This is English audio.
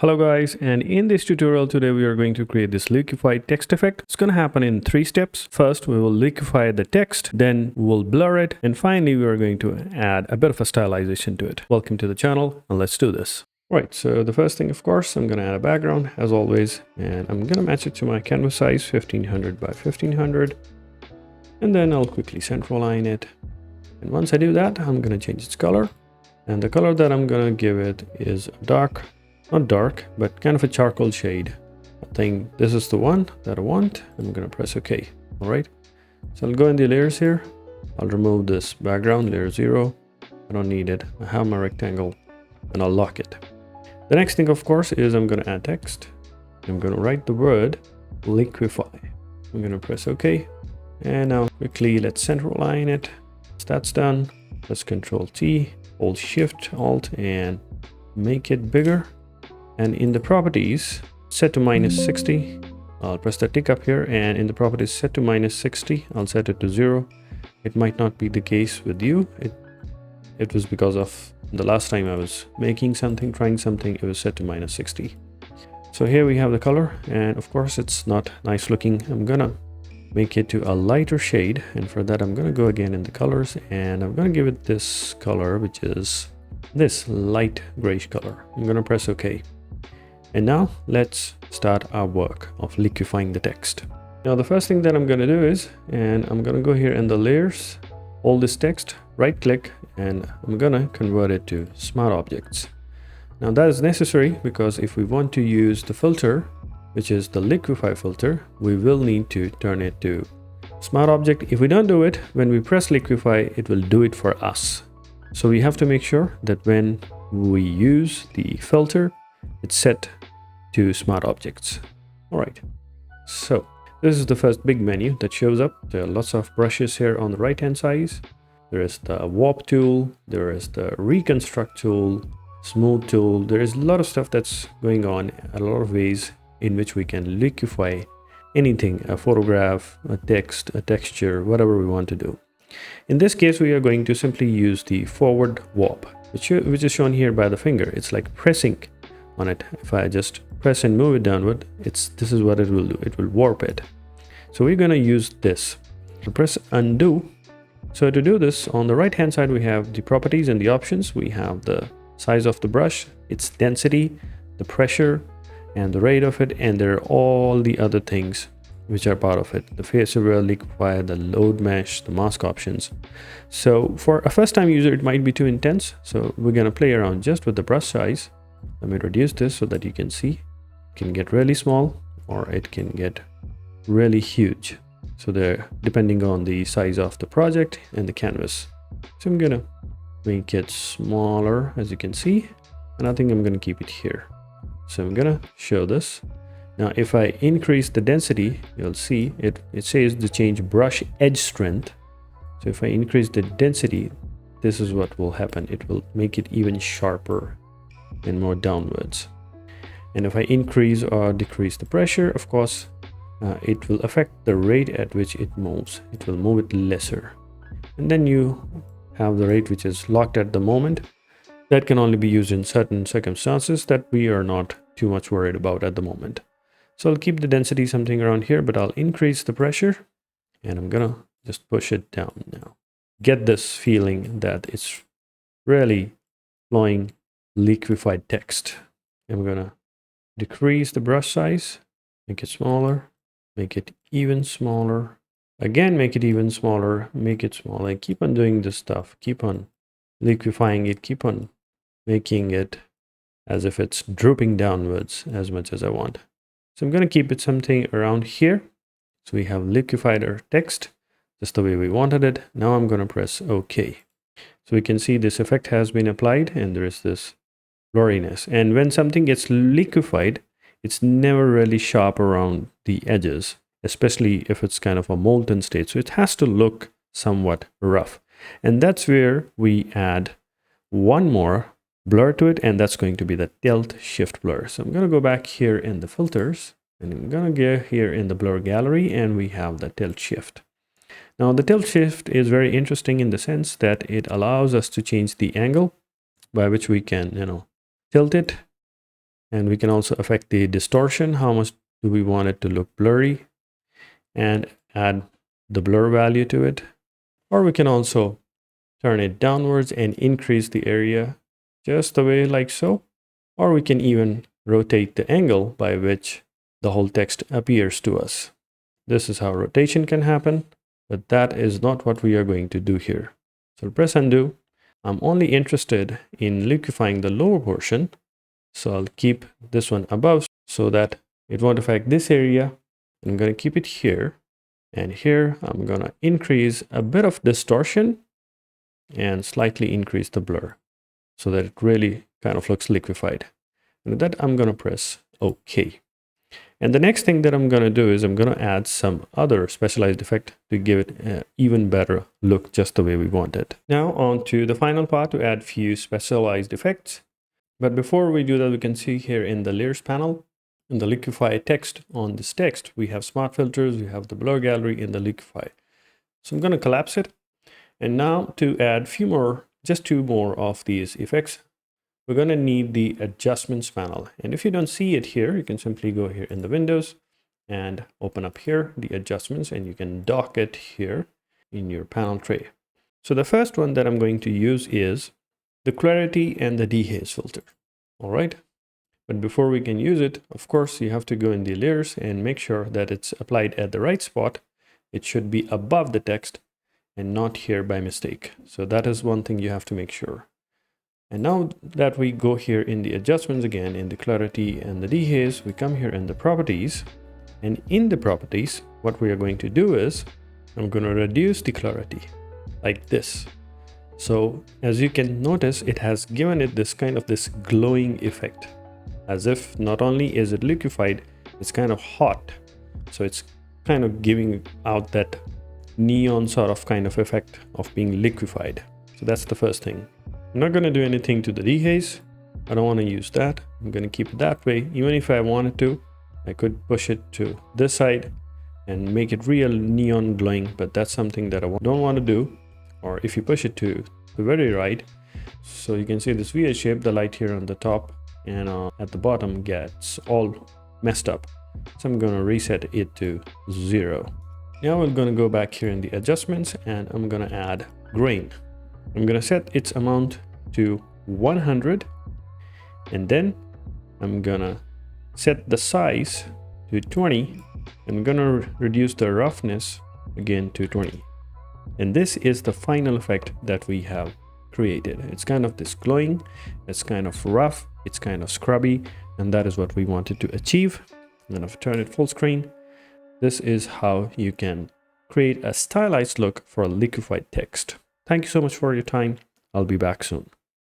Hello guys, and in this tutorial today we are going to create this liquify text effect. It's going to happen in 3 steps. First, we will liquify the text, then we will blur it, and finally we are going to add a bit of a stylization to it. Welcome to the channel, and let's do this. Right, so the first thing, of course, I'm going to add a background as always, and I'm going to match it to my canvas size 1500 by 1500, and then I'll quickly center align it. And once I do that, I'm going to change its color, and the color that I'm going to give it is dark. Not dark, but kind of a charcoal shade. I think this is the one that I want. I'm gonna press OK. All right. So I'll go in the layers here. I'll remove this background, layer 0. I don't need it. I have my rectangle and I'll lock it. The next thing, of course, is I'm gonna add text. I'm gonna write the word liquify. I'm gonna press OK. And now quickly let's center align it. Once that's done, let's Control T, hold Shift Alt and make it bigger. And in the properties, set to -60. I'll press the tick up here, and in the properties set to -60, I'll set it to 0. It might not be the case with you. It was because of the last time I was making something, trying something, it was set to -60. So here we have the color, and of course it's not nice looking. I'm gonna make it to a lighter shade, and for that I'm gonna go again in the colors, and I'm gonna give it this color, which is this light grayish color. I'm gonna press OK. And now let's start our work of liquifying the text. Now the first thing that I'm going to do is, and I'm going to go here in the layers, hold this text, right click, and I'm going to convert it to smart objects. Now that is necessary because if we want to use the filter, which is the Liquify filter, we will need to turn it to smart object. If we don't do it, when we press liquify, it will do it for us. So we have to make sure that when we use the filter, it's set to smart objects. All right, so this is the first big menu that shows up. There are lots of brushes here on the right hand side. There is the warp tool, there is the reconstruct tool, smooth tool. There is a lot of stuff that's going on, a lot of ways in which we can liquify anything, a photograph, a text, a texture, whatever we want to do. In this case, we are going to simply use the forward warp, which is shown here by the finger. It's like pressing on it. If I just press and move it downward, this is what it will do. It will warp it. So we're going to use this. So press undo. So to do this, on the right hand side we have the properties and the options. We have the size of the brush, its density, the pressure and the rate of it, and there are all the other things which are part of it: the face aware, liquify, the load mesh, the mask options. So for a first time user it might be too intense, so we're going to play around just with the brush size. Let me reduce this so that you can see. It can get really small or it can get really huge. So they're depending on the size of the project and the canvas. So I'm gonna make it smaller, as you can see, and I think I'm gonna keep it here. So I'm gonna show this. Now if I increase the density, you'll see it says to change brush edge strength. So if I increase the density, this is what will happen. It will make it even sharper and more downwards. And if I increase or decrease the pressure, of course it will affect the rate at which it moves. It will move it lesser, and then you have the rate which is locked at the moment. That can only be used in certain circumstances that we are not too much worried about at the moment. So I'll keep the density something around here, but I'll increase the pressure, and I'm gonna just push it down now. Get this feeling that it's really flowing liquefied text. I'm gonna decrease the brush size, make it smaller, make it even smaller, again make it even smaller, make it smaller. Keep on doing this stuff, keep on liquefying it, keep on making it as if it's drooping downwards as much as I want. So I'm gonna keep it something around here. So we have liquefied our text just the way we wanted it. Now I'm gonna press OK. So we can see this effect has been applied, and there is this blurriness. And when something gets liquefied, it's never really sharp around the edges, especially if it's kind of a molten state. So it has to look somewhat rough. And that's where we add one more blur to it, and that's going to be the tilt shift blur. So I'm going to go back here in the filters, and I'm going to go here in the blur gallery, and we have the tilt shift. Now the tilt shift is very interesting in the sense that it allows us to change the angle by which we can, tilt it And we can also affect the distortion. How much do we want it to look blurry, and add the blur value to it. Or we can also turn it downwards and increase the area just the way like so. Or we can even rotate the angle by which the whole text appears to us. This is how rotation can happen, but that is not what we are going to do here. So press undo. I'm only interested in liquefying the lower portion. So I'll keep this one above so that it won't affect this area. I'm going to keep it here. And here I'm going to increase a bit of distortion and slightly increase the blur so that it really kind of looks liquefied. And with that, I'm going to press OK. And the next thing that I'm going to do is I'm going to add some other specialized effect to give it an even better look, just the way we want it. Now on to the final part to add few specialized effects. But before we do that, we can see here in the layers panel, in the liquify text, on this text, we have smart filters, we have the blur gallery in the liquify. So I'm going to collapse it. And now to add just two more of these effects, we're going to need the adjustments panel. And if you don't see it here, you can simply go here in the windows and open up here the adjustments, and you can dock it here in your panel tray. So the first one that I'm going to use is the clarity and the dehaze filter. All right. But before we can use it, of course, you have to go in the layers and make sure that it's applied at the right spot. It should be above the text and not here by mistake. So that is one thing you have to make sure. And now that we go here in the adjustments again, in the clarity and the dehaze, we come here in the properties. And in the properties, what we are going to do is I'm going to reduce the clarity like this. So as you can notice, it has given it this kind of this glowing effect, as if not only is it liquefied, it's kind of hot. So it's kind of giving out that neon sort of kind of effect of being liquefied. So that's the first thing. I'm not going to do anything to the dehaze. I don't want to use that. I'm going to keep it that way. Even if I wanted to, I could push it to this side and make it real neon glowing, but that's something that I don't want to do. Or if you push it to the very right, so you can see this weird shape, the light here on the top and at the bottom gets all messed up. So I'm going to reset it to 0. Now we're going to go back here in the adjustments, and I'm going to add grain. I'm going to set its amount to 100, and then I'm going to set the size to 20. I'm going to reduce the roughness again to 20. And this is the final effect that we have created. It's kind of this glowing, it's kind of rough, it's kind of scrubby, and that is what we wanted to achieve. I'm going to turn it full screen. This is how you can create a stylized look for a liquefied text. Thank you so much for your time. I'll be back soon.